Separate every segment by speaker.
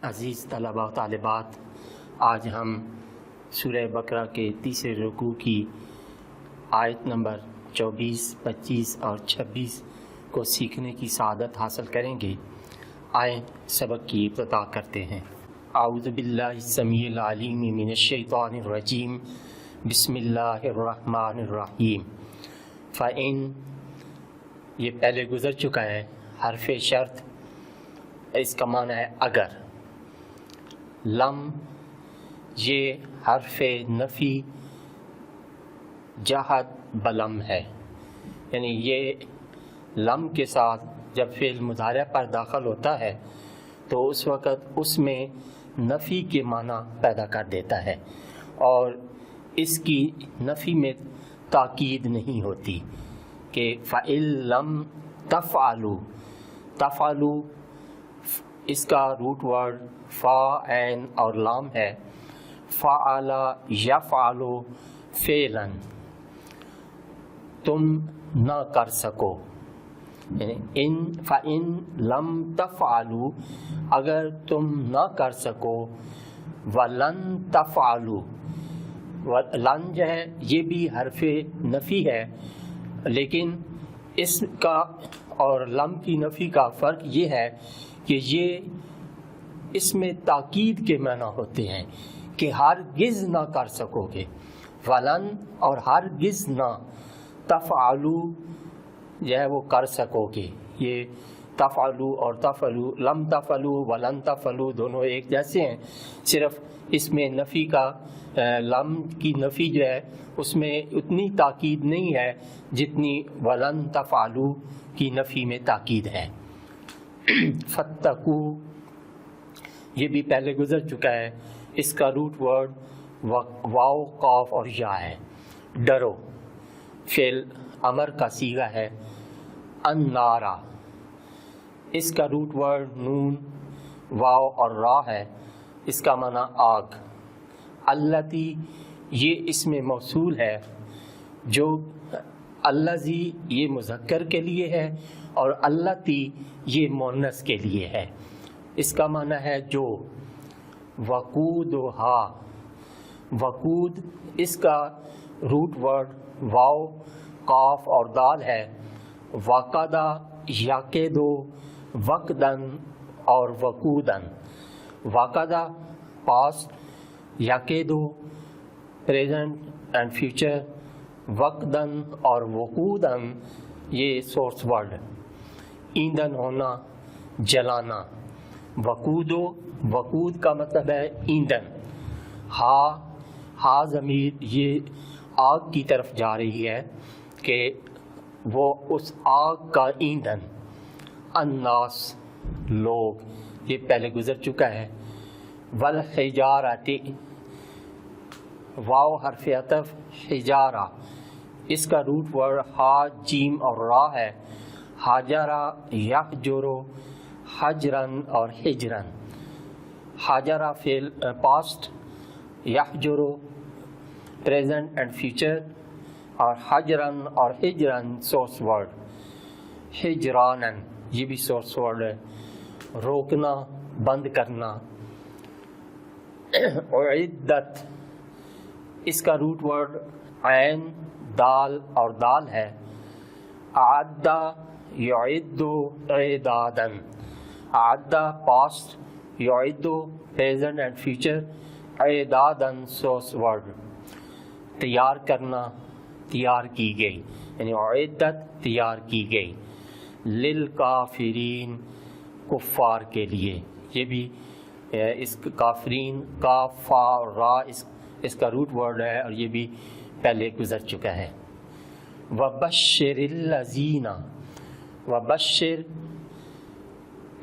Speaker 1: عزیز طلباء و طالبات، آج ہم سورہ بقرہ کے تیسرے رکوع کی آیت نمبر 24، 25 اور 26 کو سیکھنے کی سعادت حاصل کریں گے۔ آئیں سبق کی ابتدا کرتے ہیں۔ اعوذ باللہ السمیع العلیم من الشیطان الرجیم، بسم اللہ الرحمن الرحیم۔ فَإِن، یہ پہلے گزر چکا ہے، حرف شرط، اس کا معنی ہے اگر۔ لم، یہ حرف نفی جہد بلم ہے، یعنی یہ لم کے ساتھ جب فعل مضارع پر داخل ہوتا ہے تو اس وقت اس میں نفی کے معنی پیدا کر دیتا ہے، اور اس کی نفی میں تاکید نہیں ہوتی کہ فَإِن لَمْ تَفْعَلُوا، تفعلوا اس کا روٹ ورڈ فا، عین اور لام ہے۔ فعل یفعل فعلا، تم نہ کر سکو، یعنی فَإِن لَمْ تَفْعَلُوا، اگر تم نہ کر سکو، وَلَن تَفْعَلُوا، لن جو ہے یہ بھی حرف نفی ہے، لیکن اس کا اور لم کی نفی کا فرق یہ ہے کہ یہ اس میں تاکید کے معنی ہوتے ہیں کہ ہرگز نہ کر سکو گے، ولن اور ہرگز نہ، تفعلوا جو ہے وہ کر سکو گے۔ یہ تفعلوا اور تفعلوا، لم تفعلوا ولن تفعلوا دونوں ایک جیسے ہیں، صرف اس میں نفی کا لم کی نفی جو ہے اس میں اتنی تاکید نہیں ہے جتنی ولن تفعلوا کی نفی میں تاکید ہے۔ فَاتَّقُوا، یہ بھی پہلے گزر چکا ہے، اس کا روٹ ورڈ واو، قاف اور یا ہے۔ ڈرو، فعل امر کا صیغہ ہے۔ النارا، اس کا روٹ ورڈ نون، واو اور را ہے، اس کا معنی آگ۔ التی، یہ اسم موصول ہے، جو الذی یہ مذکر کے لیے ہے اور التی یہ مؤنث کے لیے ہے، اس کا معنی ہے جو۔ وقودھا، وقود اس کا روٹ ورڈ واو، قاف اور دال ہے۔ وقدا یقدو وقدن اور وقودن، وقدا پاسٹ، یقدو پریزنٹ اینڈ فیوچر، وقدن اور وقودن یہ سورس ورڈ۔ ایندھن ہونا، جلانا۔ وقودو، وقود کا مطلب ہے ایندھن۔ ہا ضمیر یہ آگ کی طرف جا رہی ہے کہ وہ اس آگ کا ایندھن۔ الناس، لوگ، یہ پہلے گزر چکا ہے۔ والحجارۃ، واو حرف عطف، حجارہ اس کا روٹ ورڈ ہا، جیم اور را ہے۔ حجرہ یحجرو، حجرن اور ہجرن۔ حجرہ فعل پاسٹ، یحجرو پریزنٹ اینڈ فیوچر، اور حجرن اور ہجرن سورس ورڈ۔ ہجرانن، یہ بھی سورس ورڈ ہے، روکنا، بند کرنا۔ اعدت، اس کا روٹ ورڈ عین، دال اور دال ہے۔ اعد یعد اعدادا، اعد پاسٹ، یعد پریزنٹ اینڈ فیوچر، اعدادا سورس ورڈ۔ تیار کرنا، تیار کی گئی، یعنی اعدت تیار کی گئی۔ للکافرین، کفار کے لیے، یہ بھی اس کافرین کا فا اور را اس کا روٹ ورڈ ہے، اور یہ بھی پہلے گزر چکا ہے۔ وبشر الذین، وبشر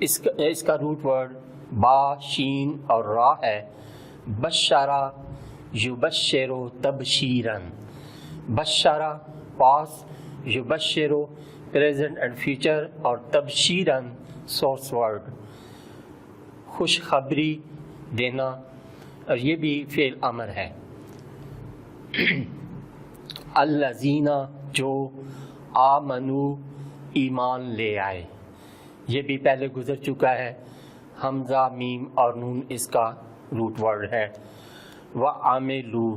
Speaker 1: اس کا روٹ ورڈ با، شین اور را ہے۔ بشرا یبشر تبشیرا، بشرا پاس، یبشر پریزنٹ اینڈ فیوچر، اور تبشیرا سورس ورڈ۔ خوشخبری دینا، اور یہ بھی فعل امر ہے۔ الذین، جو آمنو ایمان لے آئے، یہ بھی پہلے گزر چکا ہے، حمزہ میم اور نون اس کا روٹ ورڈ ہے. وعملو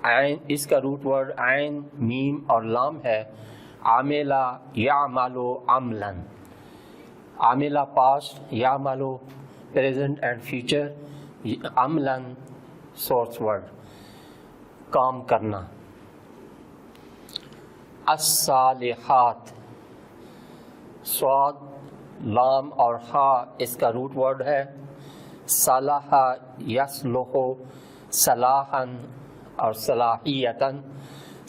Speaker 1: عین اس کا روٹ ورڈ عین میم اور لام ہے. عاملہ یعملو عملا، عاملہ پاسٹ، یعملو پریزنٹ اینڈ فیوچر، عملا سورس ورڈ کام کرنا. الصالحات صاد لام اور ہا اس کا روٹ ورڈ ہے. صلاح یصلح صلاحا اور صلاحیتا.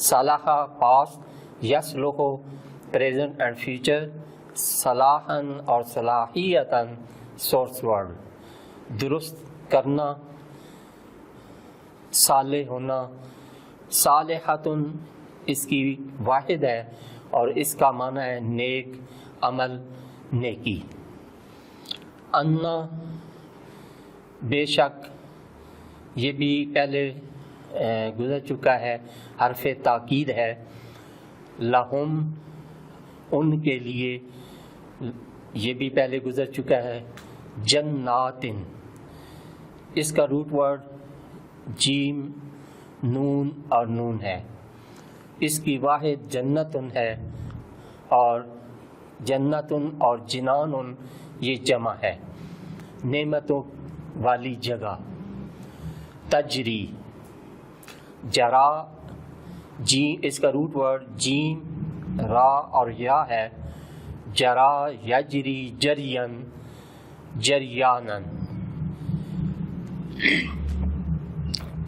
Speaker 1: صلاح پاسٹ، یصلح پریزنٹ اینڈ فیوچر، صلاحا اور صلاحیتا سورس ورڈ درست کرنا، صالح ہونا. صالحتن اس کی واحد ہے اور اس کا معنی ہے نیک عمل، نیکی. انا بے شک، یہ بھی پہلے گزر چکا ہے، حرف تاکید ہے. لہم ان کے لیے، یہ بھی پہلے گزر چکا ہے. جنات اس کا روٹ ورڈ جیم نون اور نون ہے. اس کی واحد جنتن ہے اور جنتن اور جنانن یہ جمع ہے، نعمتوں والی جگہ. تجری جرا جی اس کا روٹ ورڈ جیم را اور یا ہے. جرا یجری جرین جریانن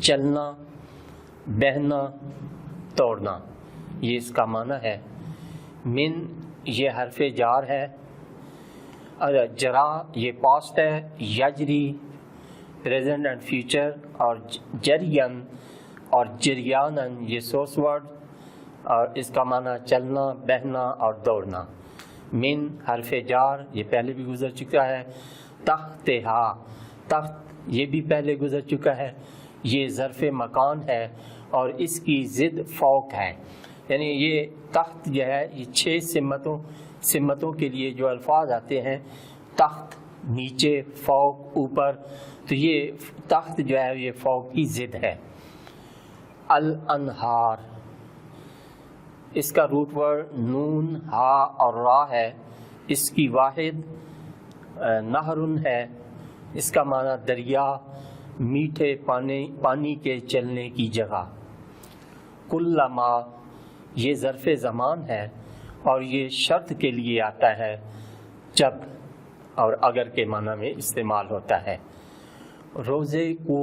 Speaker 1: چلنا، بہنا، توڑنا، یہ اس کا معنی ہے. من یہ حرف جار ہے. جرا یہ پاسٹ ہے. یجری پریزنٹ اینڈ فیوچر اور جرین اور جریانن یہ سورس ورڈ اور اس کا معنی چلنا، بہنا اور دوڑنا. من حرف جار یہ پہلے بھی گزر چکا ہے. تحتہا تحت یہ بھی پہلے گزر چکا ہے. یہ ظرف مکان ہے اور اس کی ضد فوق ہے. یعنی یہ تحت جو ہے یہ 6 سمتوں کے لیے جو الفاظ آتے ہیں، تحت نیچے، فوق اوپر، تو یہ تحت جو ہے یہ فوق کی ضد ہے. الانہار اس کا روٹ ورڈ نون ہا اور را ہے. اس کی واحد نہرن ہے. اس کا معنی دریا، میٹھے پانی کے چلنے کی جگہ. کلما یہ ظرف زمان ہے اور یہ شرط کے لیے آتا ہے، جب اور اگر کے معنی میں استعمال ہوتا ہے. روزے کو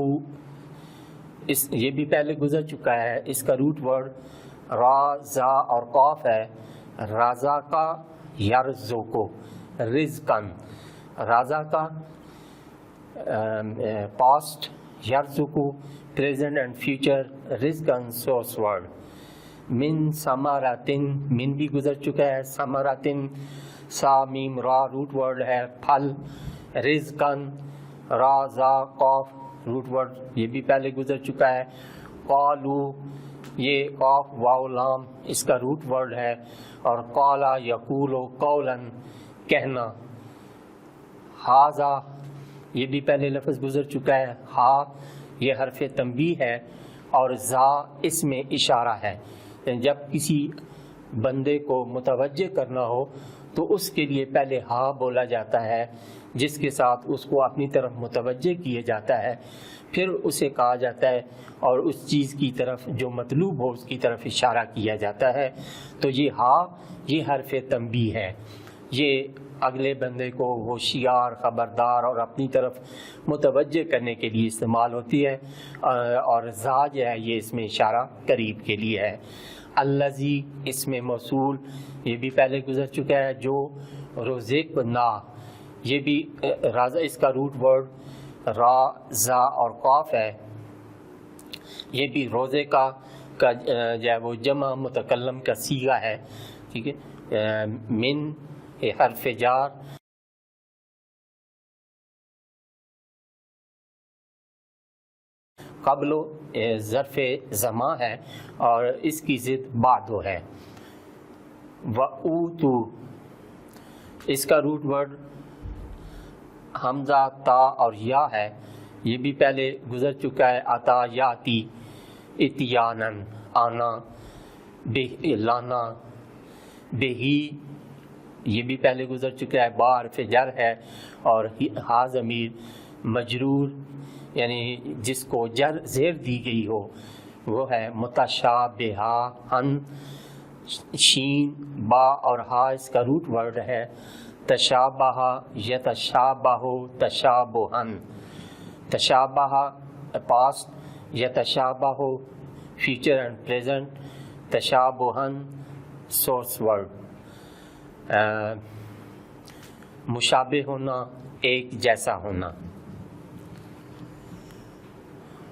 Speaker 1: یہ بھی پہلے گزر چکا ہے. اس کا روٹ ورڈ را زا اور قاف ہے. رازا کا یرزقو رزقن، رازا کا پاسٹ، یرزقو پریزنٹ اینڈ فیوچر، رزقن سورس ورڈ. من ثمراتن من بھی گزر چکا ہے. ثمراتن سا میم را روٹ ورڈ ہے پھل. رزقن را زا قاف روٹ ورڈ یہ بھی پہلے گزر چکا ہے. قالو یہ قاف واو لام اس کا روٹ ورڈ ہے اور قالا یقولو قولن کہنا. ہاذا یہ بھی پہلے لفظ گزر چکا ہے. ہا یہ حرف تنبیہ ہے اور زا اس میں اشارہ ہے. جب کسی بندے کو متوجہ کرنا ہو تو اس کے لیے پہلے ہا بولا جاتا ہے، جس کے ساتھ اس کو اپنی طرف متوجہ کیا جاتا ہے، پھر اسے کہا جاتا ہے اور اس چیز کی طرف جو مطلوب ہو اس کی طرف اشارہ کیا جاتا ہے. تو یہ ہا یہ حرف تنبیہ ہے. یہ اگلے بندے کو ہوشیار، خبردار اور اپنی طرف متوجہ کرنے کے لیے استعمال ہوتی ہے. اور زا جو ہے یہ اس میں اشارہ قریب کے لیے ہے. الذی اس میں موصول یہ بھی پہلے گزر چکا ہے. جو رزقنا یہ بھی رازا اس کا روٹ ورڈ را زا اور قاف ہے. یہ بھی روزے کا جو ہے وہ جمع متکلم کا صیغہ ہے. ٹھیک ہے. من حرف جار قبل ظرف زماں ہے اور اس کی ضد بعدو ہے. وَأُوتُوا اس کا روٹ ورڈ حمزہ تا اور یا ہے، یہ بھی پہلے گزر چکا ہے. عطا یاتی اتیانن آنا، لانا، بہی یہ بھی پہلے گزر چکا ہے. با حرف جر ہے اور ہا ضمیر مجرور یعنی جس کو جر زیر دی گئی ہو وہ ہے متشابہن. شین با اور ہا اس کا روٹ ورڈ ہے. تشابہ یتشابہ تشابہن، تشابہ پاسٹ، یتشابہ فیوچر اینڈ پریزنٹ، تشابہن سورس ورڈ. مشابہ ہونا، ایک جیسا ہونا.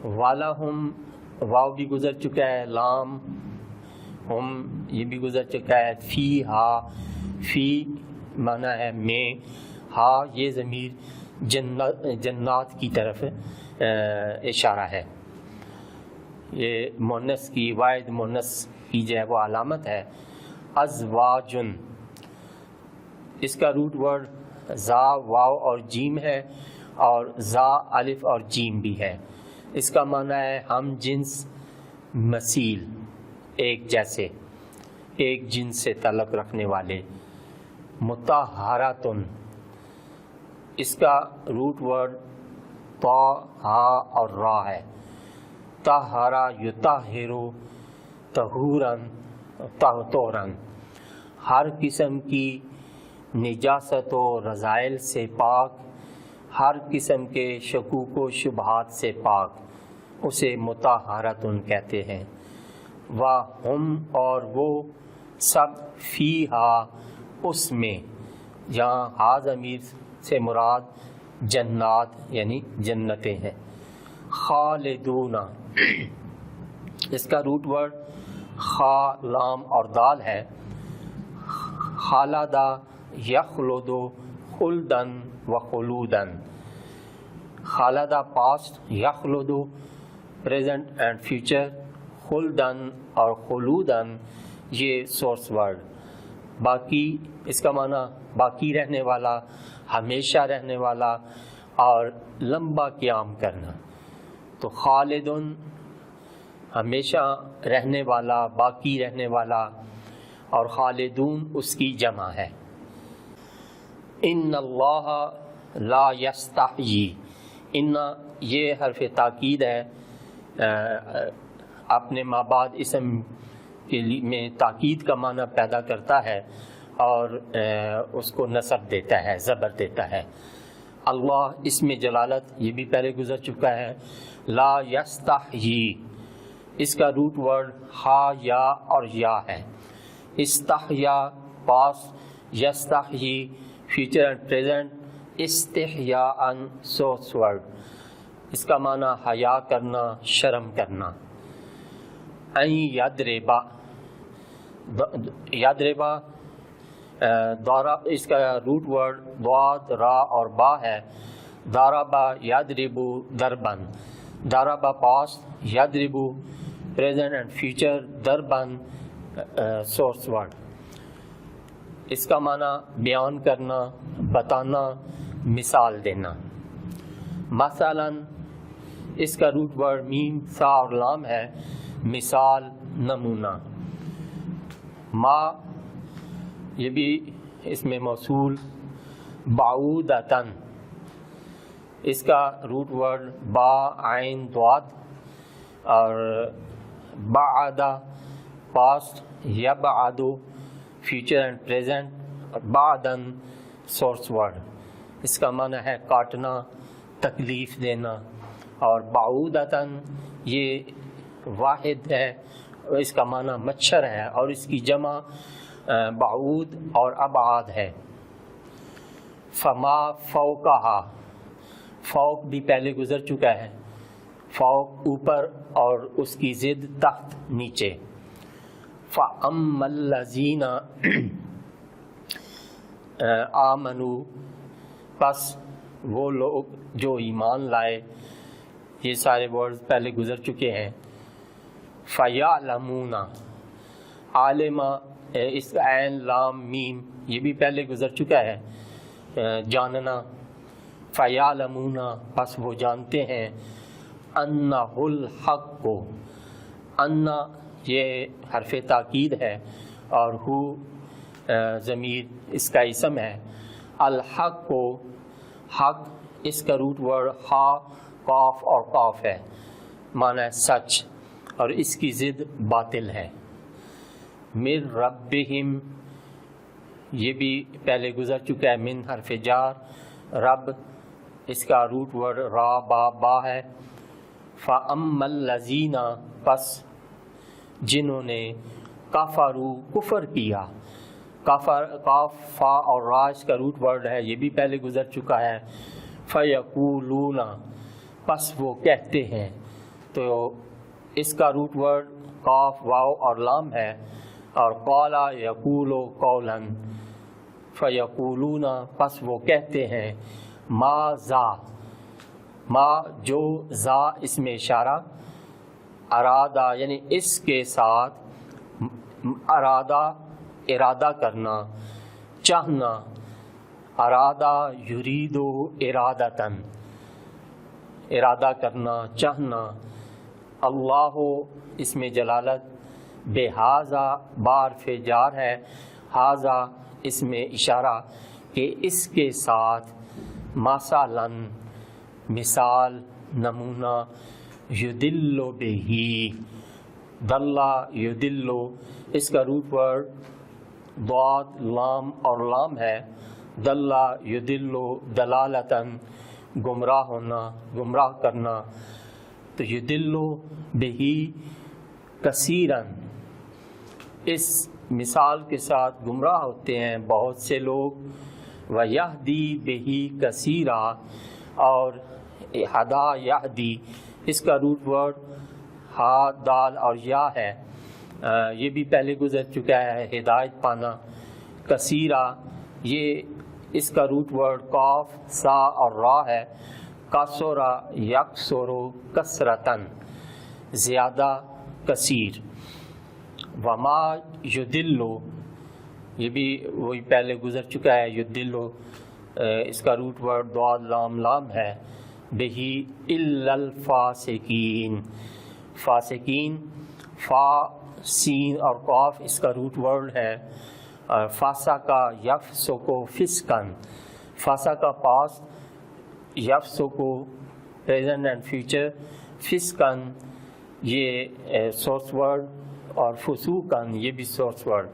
Speaker 1: وَلَهُمْ واو بھی گزر چکا ہے. لام ہم یہ بھی گزر چکا ہے. فی ہا، فی معنی ہے میں، ہا یہ ضمیر جنات کی طرف اشارہ ہے. یہ مؤنث کی، واحد مؤنث کی جو ہے وہ علامت ہے. ازواجن اس کا روٹ ورڈ زا واو اور جیم ہے اور زا الف اور جیم بھی ہے. اس کا معنی ہے ہم جنس، مثیل، ایک جیسے، ایک جنس سے تعلق رکھنے والے. مطہراتن اس کا روٹ ورڈ طا، ہا اور را ہے. طہرا یطہرو طہورن طہورن، ہر قسم کی نجاست و رذائل سے پاک، ہر قسم کے شکوک و شبہات سے پاک، اسے مطہراتن کہتے ہیں. وَہُم اور وہ سب فیہا اس میں، جہاں ہا ضمیر سے مراد جنات یعنی جنتیں ہیں. خالدون اس کا روٹ ورڈ خا، لام اور دال ہے. خالدہ یخلد خلدن و خلودن، خالدہ پاسٹ، یخلد پریزنٹ اینڈ فیوچر، خلدن اور خلودن یہ سورس ورڈ. باقی اس کا معنی باقی رہنے والا، ہمیشہ رہنے والا اور لمبا قیام کرنا. تو خالدن ہمیشہ رہنے والا، باقی رہنے والا، اور خالدون اس کی جمع ہے. ان اللہ لا یستحیی، ان یہ حرف تاکید ہے، اپنے ما بعد اسم کے میں تاکید کا معنی پیدا کرتا ہے اور اس کو نصب دیتا ہے، زبر دیتا ہے. اللہ اس میں جلالت یہ بھی پہلے گزر چکا ہے. لا یستحیی اس کا روٹ ورڈ ہا، یا اور یا ہے. استحیا پاس، یستحیی فیوچر اینڈ پریزنٹ، استحیاء سورس ورڈ. اس کا معنی حیا کرنا، شرم کرنا. این یدربا، یدربا دارا اس کا روٹ ورڈ ضاد، را اور با ہے. داربا یدربو دربن، داربا پاسٹ، یدربو پریزنٹ اینڈ فیوچر، دربن سورس ورڈ. اس کا معنی بیان کرنا، بتانا، مثال دینا. مثلا اس کا روٹ ورڈ میم، سا اور لام ہے. مثال، نمونہ. ما یہ بھی اس میں موصول. بعودتن اس کا روٹ ورڈ با، عین، ضاد اور بعدہ پاسٹ، یبعدو فیوچر اینڈ پریزنٹ، بعدن سورس ورڈ. اس کا معنی ہے کاٹنا، تکلیف دینا. اور بعودتن یہ واحد ہے، اس کا معنی مچھر ہے اور اس کی جمع بعود اور ابعاد ہے. فما فوقہا، فوق بھی پہلے گزر چکا ہے. فوق اوپر اور اس کی ضد تحت، نیچے. فَأَمَّا الَّذِينَ آمَنُوا پس وہ لوگ جو ایمان لائے. یہ سارے ورڈز پہلے گزر چکے ہیں. فَيَعْلَمُونَ عالمہ اس کا عین، لام، میم یہ بھی پہلے گزر چکا ہے. جاننا. فَيَعْلَمُونَ پس وہ جانتے ہیں أَنَّهُ الْحَقُّ أَنَّ یہ حرف تاکید ہے اور ہو ضمیر اس کا اسم ہے. الحق حق اس کا روٹ ورڈ ہا قاف اور قاف ہے، معنی ہے سچ، اور اس کی ضد باطل ہے. من ربہم یہ بھی پہلے گزر چکا ہے. من حرف جار، رب اس کا روٹ ورڈ را با ہے. فَأَمَّا الَّذِينَ پس جنہوں نے کفروا کفر کیا، کاف فا اور راج کا روٹ ورڈ ہے، یہ بھی پہلے گزر چکا ہے. فَيَقُولُونَ پس وہ کہتے ہیں، تو اس کا روٹ ورڈ قاف واو اور لام ہے، اور قَالَ يَقُولُ قَوْلًا. فَيَقُولُونَ پس وہ کہتے ہیں ما جو زا اس میں اشارہ، ارادہ یعنی اس کے ساتھ ارادہ کرنا، چاہنا. ارادہ یریدو ارادتاً ارادہ کرنا، چاہنا. اللہ اس میں جلالت، بے ہاذا بارف جار ہے، ہاذا اس میں اشارہ کہ اس کے ساتھ مثلاً مثال، نمونہ. یدل بہی دلہ یدلو اس کا روٹ ورڈ ضاد لام اور لام ہے. دلہ یدلو دلالتاً گمراہ ہونا، گمراہ کرنا. تو یدلو بہی کثیراً اس مثال کے ساتھ گمراہ ہوتے ہیں بہت سے لوگ. وَيَهْدِي بِهِ كَثِيرًا اور ہدا یہدی اس کا روٹ ورڈ ہا دال اور یا ہے، یہ بھی پہلے گزر چکا ہے. ہدایت پانا. کثیرہ یہ اس کا روٹ ورڈ قاف سا اور را ہے. کسرہ یکسرو کثرتاً زیادہ، کثیر. وما یدلو یہ بھی وہی پہلے گزر چکا ہے. یدلو اس کا روٹ ورڈ ضاد لام لام ہے. بہی الا الفاسقین، فاسقین فا سین اور قاف اس کا روٹ ورڈ ہے. فاسقہ یفسقو فسقاً، فاسقہ پاسٹ، یفسقو پریزنٹ اینڈ فیوچر، فسقاً یہ سورس ورڈ، اور فسوقاً یہ بھی سورس ورڈ،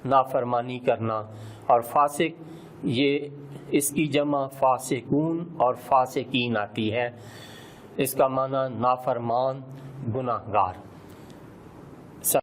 Speaker 1: نافرمانی کرنا. اور فاسق یہ اس کی جمع فاسقون اور فاسقین آتی ہے، اس کا معنی نافرمان، گناہگار.